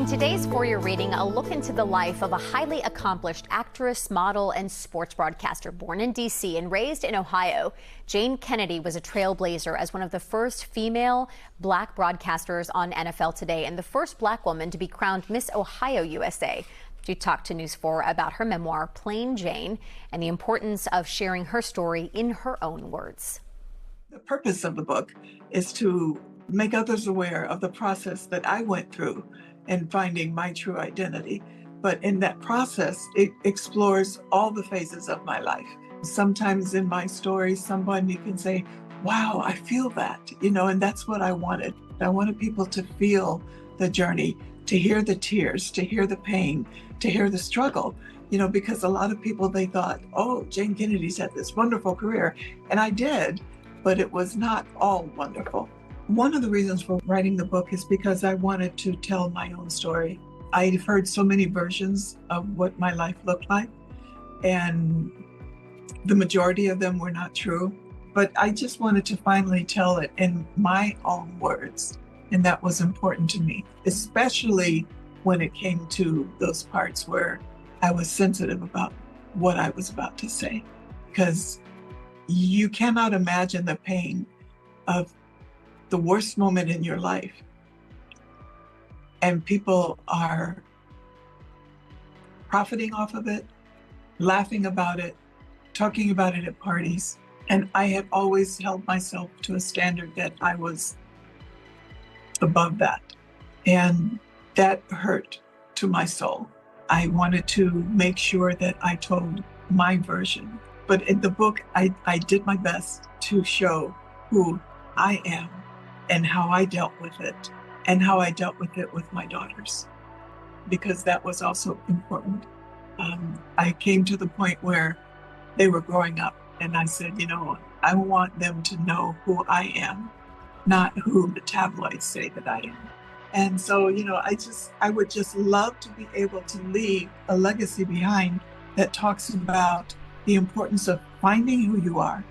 today's For Your Reading, a look into the life of a highly accomplished actress, model, and sports broadcaster born in D.C. and raised in Ohio. Jayne Kennedy was a trailblazer as one of the first female black broadcasters on NFL Today and the first black woman to be crowned Miss Ohio USA. She talked to News 4 about her memoir, Plain Jayne, and the importance of sharing her story in her own words. The purpose of the book is to make others aware of the process that I went through in finding my true identity. But in that process, it explores all the phases of my life. Sometimes in my story, somebody can say, wow, I feel that, and that's what I wanted. I wanted people to feel the journey, to hear the tears, to hear the pain, to hear the struggle, because a lot of people, they thought, oh, Jayne Kennedy's had this wonderful career. And I did, but it was not all wonderful. One of the reasons for writing the book is because I wanted to tell my own story. I've heard so many versions of what my life looked like, and the majority of them were not true. But I just wanted to finally tell it in my own words, and that was important to me, especially when it came to those parts where I was sensitive about what I was about to say, because you cannot imagine the pain of the worst moment in your life, and people are profiting off of it, laughing about it, talking about it at parties. And I have always held myself to a standard that I was above that. And that hurt to my soul. I wanted to make sure that I told my version. But in the book, I did my best to show who I am and how I dealt with it, and how I dealt with it with my daughters, because that was also important. I came to the point where they were growing up, and I said, I want them to know who I am, not who the tabloids say that I am. And so, I would just love to be able to leave a legacy behind that talks about the importance of finding who you are,